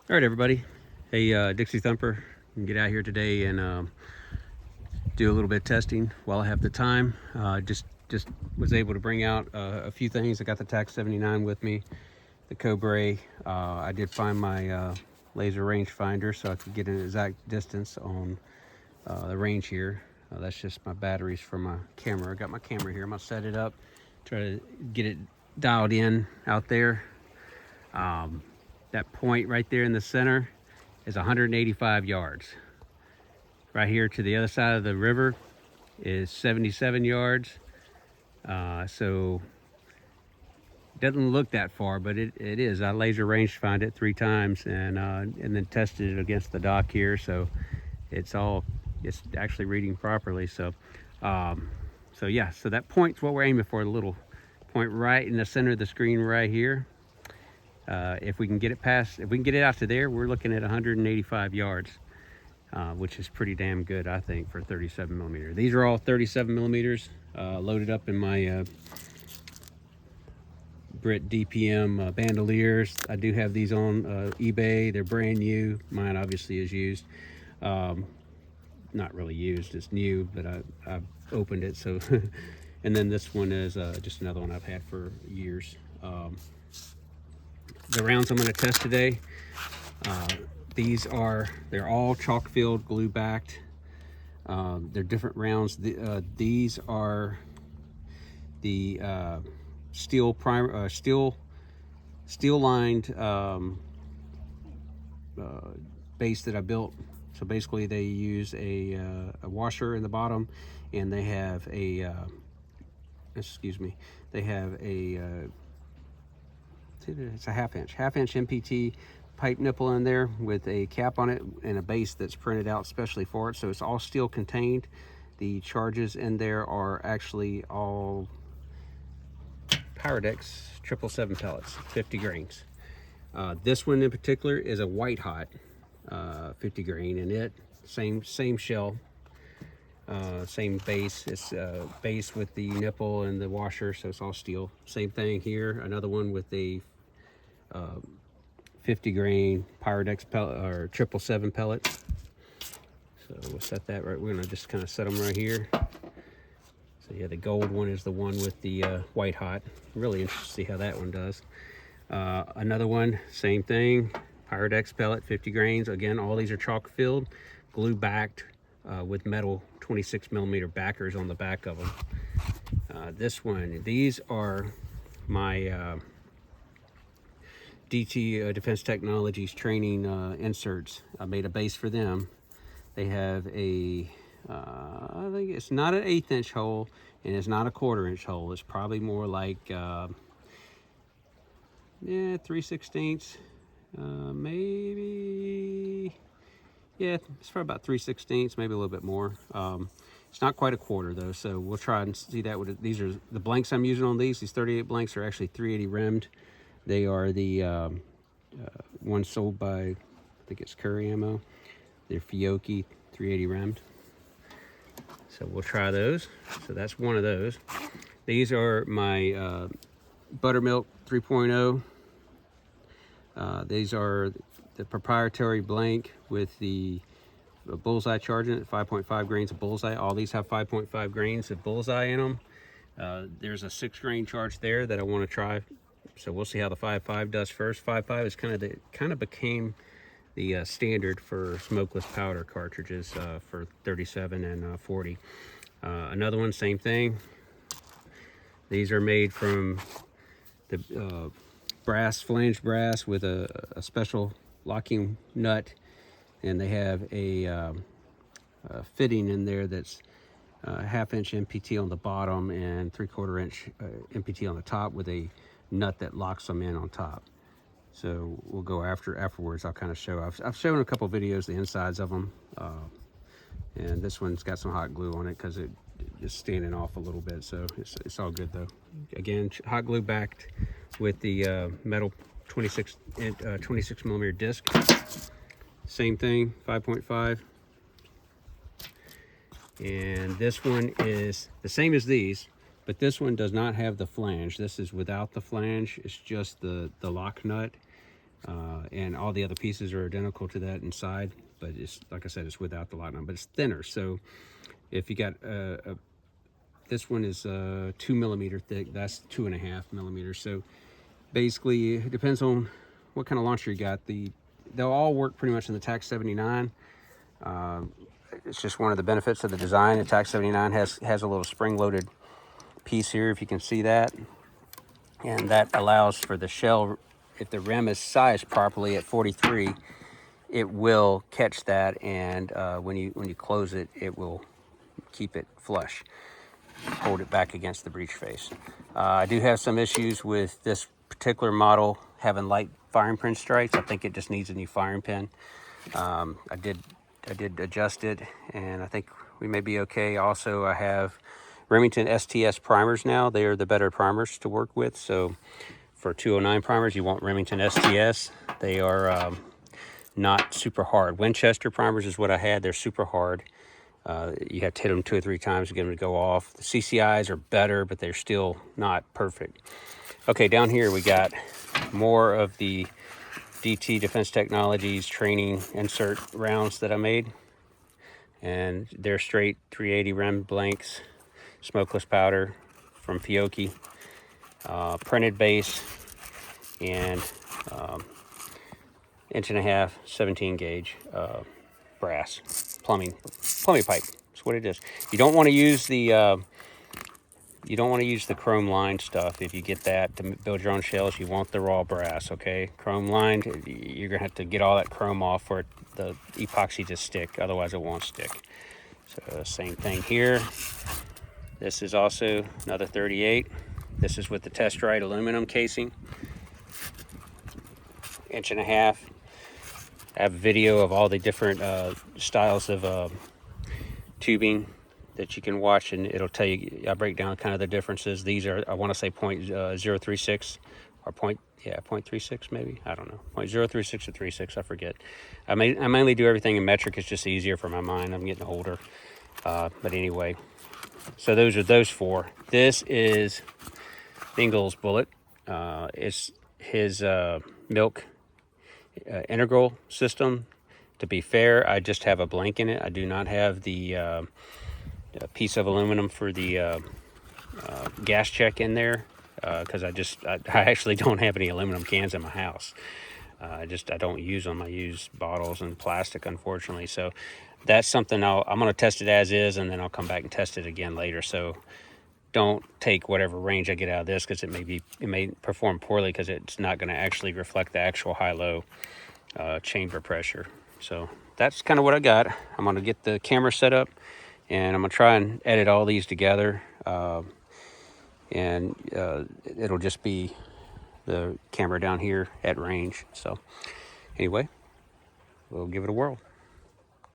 All right, everybody. Hey, Dixie Thumper, can get out here today and do a little bit of testing while I have the time. Just was able to bring out a few things. I got the TAC 79 with me, the Cobra. I did find my laser range finder so I could get an exact distance on the range here. That's just my batteries for my camera. I got my camera here. I'm gonna set it up, try to get it dialed in out there. That point right there in the center is 185 yards. Right here to the other side of the river is 77 yards. So it doesn't look that far, but it is. I laser range find it 3 times and then tested it against the dock here. So it's actually reading properly. So yeah, so that point's what we're aiming for, the little point right in the center of the screen right here. If we can get it out to there, we're looking at 185 yards, which is pretty damn good, I think, for 37 millimeter. These are all 37 millimeters, loaded up in my Brit DPM bandoliers. I do have these on eBay. They're brand new. Mine obviously is used. Not really used, it's new, but I've opened it. So, and then this one is just another one I've had for years. The rounds I'm going to test today, they're all chalk filled, glue backed. They're different rounds. These are the steel lined base that I built. So basically they use a washer in the bottom, and they have a it's a half inch MPT pipe nipple in there with a cap on it and a base that's printed out specially for it. So it's all steel contained. The charges in there are actually all pyrodex 777 pellets, 50 grains. This one in particular is a white hot 50 grain, and it same shell, same base. It's base with the nipple and the washer, so it's all steel. Same thing here. Another one with a 50 grain pyrodex pellet or 777 pellet. So we'll set that right. We're gonna just kind of set them right here. So yeah, the gold one is the one with the white hot. Really interested to see how that one does. Another one, same thing, pyrodex pellet, 50 grains. Again, all these are chalk filled, glue backed with metal 26 millimeter backers on the back of them. This one, these are my DT Defense Technologies training inserts. I made a base for them. They have a I think it's not an 1/8 inch hole, and it's not a 1/4 inch hole. It's probably more like 3/16, maybe. Yeah, it's probably about 3/16, maybe a little bit more. It's not quite a 1/4 though, so we'll try and see that with it. These are the blanks I'm using on these 38 blanks are actually 380 rimmed. They are the ones sold by, I think it's Curry Ammo. They're Fiocchi 380 rimmed. So we'll try those. So that's one of those. These are my BUTR MILC 3.0. These are the proprietary blank with the bullseye charging at 5.5 grains of bullseye. All these have 5.5 grains of bullseye in them. There's a 6 grain charge there that I want to try. So we'll see how the 5.5 does first. 5.5 is kind of became the standard for smokeless powder cartridges for 37 and 40. Another one, same thing. These are made from the brass, flange brass with a special locking nut, and they have a fitting in there that's 1/2 inch MPT on the bottom and 3/4 inch MPT on the top with a nut that locks them in on top. So we'll go afterwards. I'll kind of show. I've shown a couple videos the insides of them, and this one's got some hot glue on it because it just standing off a little bit. So it's all good though. Again, hot glue backed with the metal 26 millimeter disc. Same thing, 5.5. And this one is the same as these, but this one does not have the flange. This is without the flange. It's just the lock nut. and all the other pieces are identical to that inside, but it's, like I said, it's without the lock nut, but it's thinner. So if you got this one is 2 millimeter thick, that's 2.5 millimeters. So basically it depends on what kind of launcher you got. They'll all work pretty much in the TAC 79. It's just one of the benefits of the design. The TAC 79 has a little spring-loaded piece here, if you can see that, and that allows for the shell, if the rim is sized properly at 43, it will catch that, and when you close it, it will keep it flush, hold it back against the breech face. I do have some issues with this particular model having light firing pin strikes. I think it just needs a new firing pin. I did adjust it, and I think we may be okay. Also, I have Remington STS primers now. They are the better primers to work with. So for 209 primers, you want Remington STS. They are not super hard. Winchester primers is what I had. They're super hard. You have to hit them 2 or 3 times to get them to go off. The CCIs are better, but they're still not perfect. Okay, down here we got more of the DT Defense Technologies training insert rounds that I made. And they're straight 380 rem blanks, smokeless powder from Fiocchi, printed base, and 1.5" 17 gauge brass plumbing pipe. That's what it is. You don't want to use the chrome lined stuff. If you get that to build your own shells, you want the raw brass. Okay, chrome lined, you're gonna have to get all that chrome off for the epoxy to stick. Otherwise, it won't stick. So same thing here. This is also another 38. This is with the Test Right aluminum casing, 1.5". I have a video of all the different styles of tubing that you can watch, and it'll tell you. I break down kind of the differences. These are, I want to say 0.036 or 0.36 maybe. I don't know. 0.036 or 36. I forget. I mainly do everything in metric. It's just easier for my mind. I'm getting older. But anyway, so those are those 4. This is Bengles bullet. It's his milk integral system. To be fair, I just have a blank in it. I do not have the piece of aluminum for the gas check in there, because I actually don't have any aluminum cans in my house. I don't use them. I use bottles and plastic, unfortunately. So that's something I'm going to test it as is, and then I'll come back and test it again later. So don't take whatever range I get out of this, because it may perform poorly, because it's not going to actually reflect the actual high-low chamber pressure. So that's kind of what I got. I'm going to get the camera set up, and I'm going to try and edit all these together. And it'll just be the camera down here at range. So anyway, we'll give it a whirl.